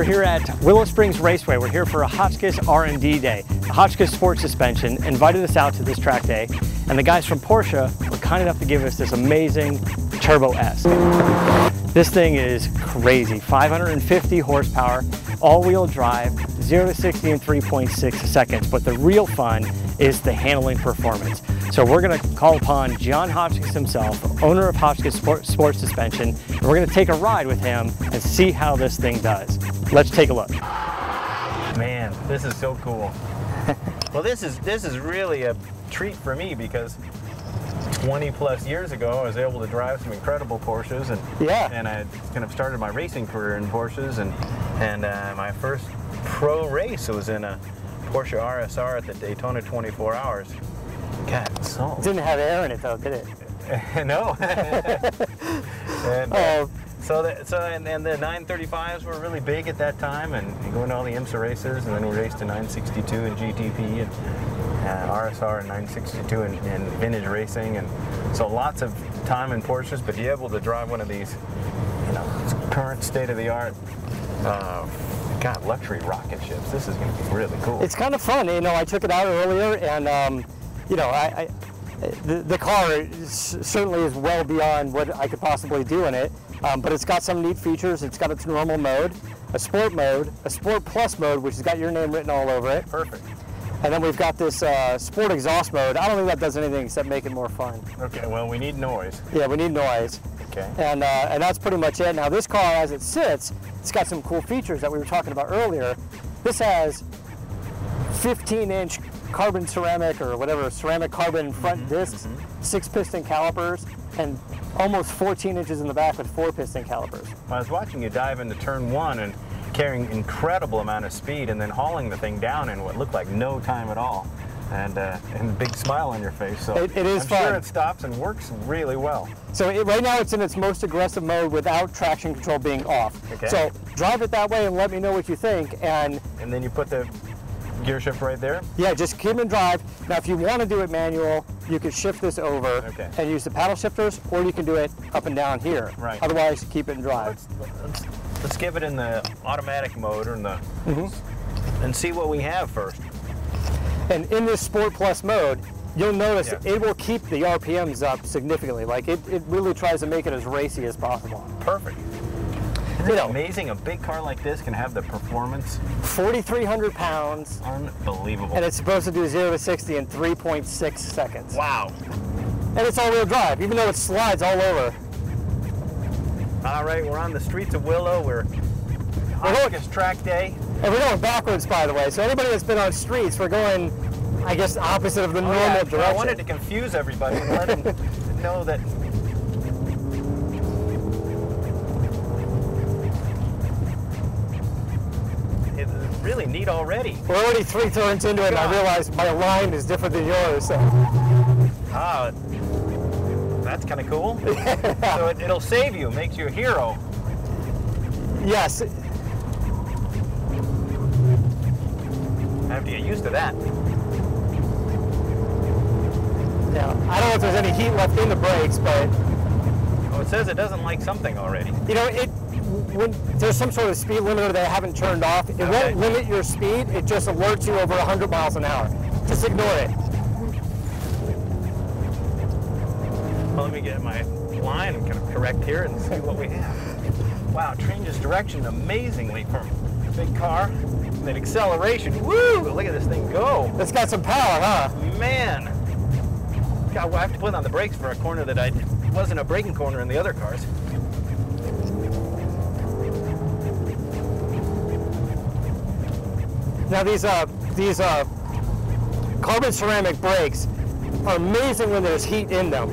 here at Willow Springs Raceway. We're here for a Hotchkis R&D day. Hotchkis Sports Suspension invited us out to this track day, and the guys from Porsche were kind enough to give us this amazing Turbo S. This thing is crazy, 550 horsepower, all-wheel drive, 0 to 60 in 3.6 seconds, but the real fun is the handling performance. So we're going to call upon John Hotchkis himself, owner of Hotchkis Sports Suspension, and we're going to take a ride with him and see how this thing does. Let's take a look. Man, this is so cool. Well, this is really a treat for me because 20 plus years ago I was able to drive some incredible Porsches, and I kind of started my racing career in Porsches, and my first pro race was in a Porsche RSR at the Daytona 24 Hours. God, so It didn't have air in it though, did it? No. And, So the 935s were really big at that time, and going to all the IMSA races, and then we raced a 962 and GTP and RSR and 962 and vintage racing, and so lots of time in Porsches. But to be able to drive one of these, you know, current state-of-the-art, luxury rocket ships, this is going to be really cool. It's kind of fun, you know. I took it out earlier, and you know, the car certainly is well beyond what I could possibly do in it. But it's got some neat features. It's got its normal mode, a sport plus mode, which has got your name written all over it. Perfect. And then we've got this sport exhaust mode. I don't think that does anything except make it more fun. Okay, well, we need noise. Yeah, we need noise. Okay. And that's pretty much it. Now this car, as it sits, it's got some cool features that we were talking about earlier. This has 15-inch carbon ceramic or whatever, ceramic carbon front discs, 6-piston calipers, and almost 14 inches in the back with 4-piston calipers. I was watching you dive into turn one and carrying incredible amount of speed and then hauling the thing down in what looked like no time at all, and a big smile on your face. So it is fun. I'm sure it stops and works really well. So right now it's in its most aggressive mode without traction control being off. Okay. So drive it that way and let me know what you think. And then you put the gear shift right there? Yeah, just keep it in drive. Now if you want to do it manual, you can shift this over and use the paddle shifters, or you can do it up and down here. Right. Otherwise, keep it in drive. Let's give it in the automatic mode or in the and see what we have first. And in this Sport Plus mode, you'll notice it will keep the RPMs up significantly. Like it really tries to make it as racy as possible. Perfect. Isn't it amazing? A big car like this can have the performance. 4,300 pounds. Unbelievable. And it's supposed to do 0 to 60 in 3.6 seconds. Wow. And it's all-wheel drive, even though it slides all over. All right, we're on the Streets of Willow. We're Hotchkis track day. And we're going backwards, by the way. So anybody that's been on streets, we're going, I guess, opposite of the normal direction. I wanted to confuse everybody and let them know that. Really neat already. We're already 3 turns into it, and I realized my line is different than yours. So. Ah, that's kind of cool. So it'll save you, makes you a hero. Yes. I have to get used to that. Yeah, I don't know if there's any heat left in the brakes, but. Oh, it says it doesn't like something already. You know, when there's some sort of speed limiter they haven't turned off, it won't limit your speed, it just alerts you over 100 miles an hour. Just ignore it. Well, let me get my line and kind of correct here and see what we have. Wow, it changes direction amazingly from a big car. That acceleration, woo! Look at this thing go. It's got some power, huh? Man. God, I have to put on the brakes for a corner that wasn't a braking corner in the other cars. Now these carbon ceramic brakes are amazing when there's heat in them.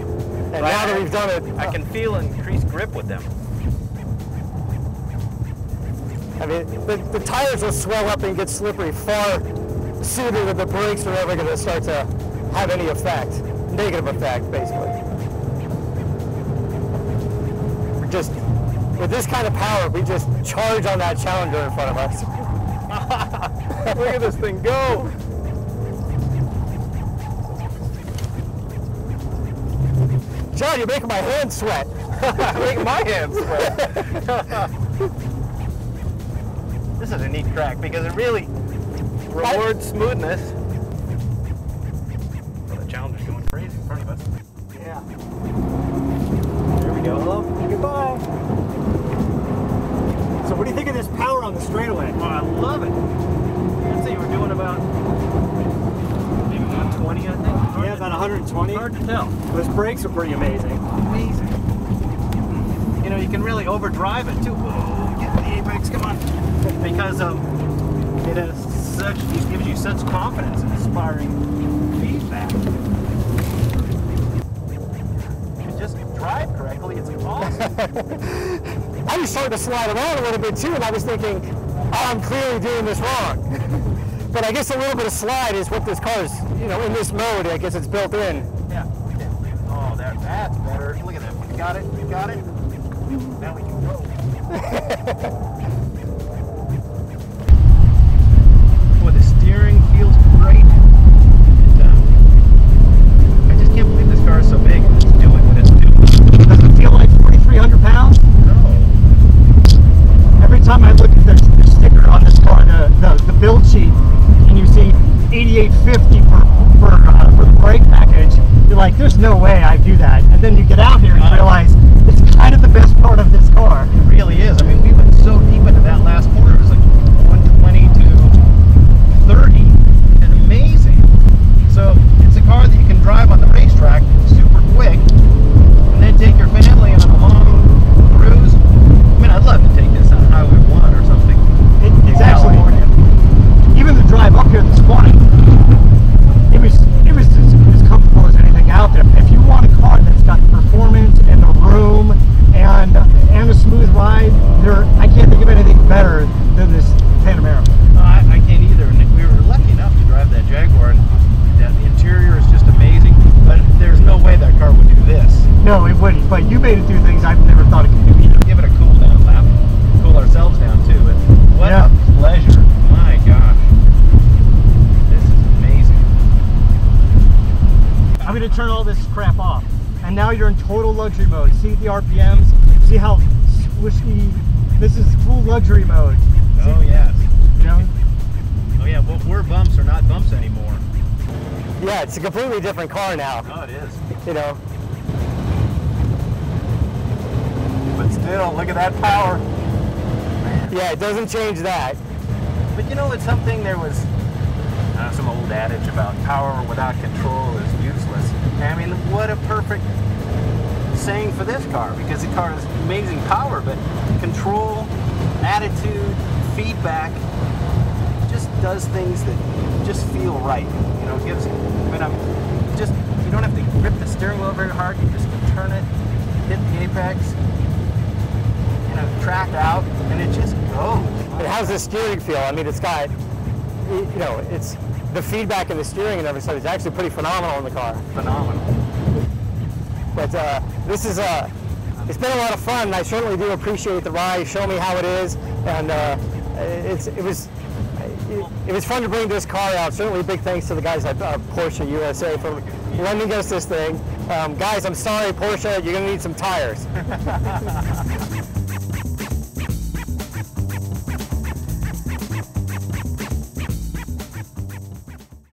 And now that we've done it, I can feel increased grip with them. I mean, the tires will swell up and get slippery far sooner than the brakes are ever going to start to have any effect, negative effect, basically. We're just, with this kind of power, we just charge on that Challenger in front of us. Look at this thing go! John, you're making my hands sweat. Making my hands sweat. This is a neat track because it really rewards smoothness. Well, the Challenger's going crazy in front of us. Yeah. There we go. Hello. Goodbye. So what do you think of this power on the straightaway? Oh, I love it. I'd say we're doing about maybe 120, I think. Yeah, about 120. Hard to tell. Those brakes are pretty amazing. Amazing. You know, you can really overdrive it too. Whoa, get the apex, come on. Because it has such, it gives you such confidence and inspiring feedback. You just drive correctly, it's awesome. I was starting to slide around a little bit too, and I was thinking, oh, I'm clearly doing this wrong. But I guess a little bit of slide is what this car's, you know, in this mode, I guess it's built in. Yeah. Oh, that's better. Look at that. You got it? You got it? Now we can go. Boy, the steering feels great. And, I just can't believe this car is so big and it's doing what it's doing. Does it feel like 4,300 pounds? No. Every time I look at the sticker on this car, the build sheet, and you see 8850 for the brake package, you're like, there's no way I do that. And then you get out here and realize it's kind of the best part of this car. It really is. I mean, we went so deep into that last corner. It was like 120 to 30. It's amazing. So it's a car that you can drive on the racetrack super quick, and then take your family on a long cruise. I mean, I'd love to take this on Highway 1 or something. It's actually, even the drive up here this morning, it was as comfortable as anything out there. If you want a car that's got the performance and the room and a smooth ride, I can't think of anything better than this Panamera. I can't either. And we were lucky enough to drive that Jaguar, and the interior is just amazing. But there's no way that car would do this. No, it wouldn't. But you made it do things I've never thought it could do either. Give it a cool down lap. Cool ourselves down too. And what a pleasure. My gosh. This is amazing. I'm going to turn all this crap off. And now you're in total luxury mode. See the RPMs? See how swishy? This is full luxury mode. See, Oh yes. you know? Oh yeah, well, we're bumps are not bumps anymore. Yeah, it's a completely different car now. Oh, it is. You know? But still, look at that power. Man. Yeah, it doesn't change that. But you know, it's something, there was some old adage about power without control is useless. I mean, what a perfect saying for this car, because the car has amazing power, but control, attitude, feedback, just does things that just feel right. You know, it gives, you don't have to grip the steering wheel very hard, you just turn it, hit the apex, you know, track out, and it just goes. It has the steering feel. I mean, it's got, you know, it's the feedback in the steering and everything is actually pretty phenomenal in the car. Phenomenal. But this is it's been a lot of fun. I certainly do appreciate the ride. Show me how it is, and it was fun to bring this car out. Certainly, big thanks to the guys at Porsche USA for lending us this thing. Guys, I'm sorry, Porsche, you're gonna need some tires.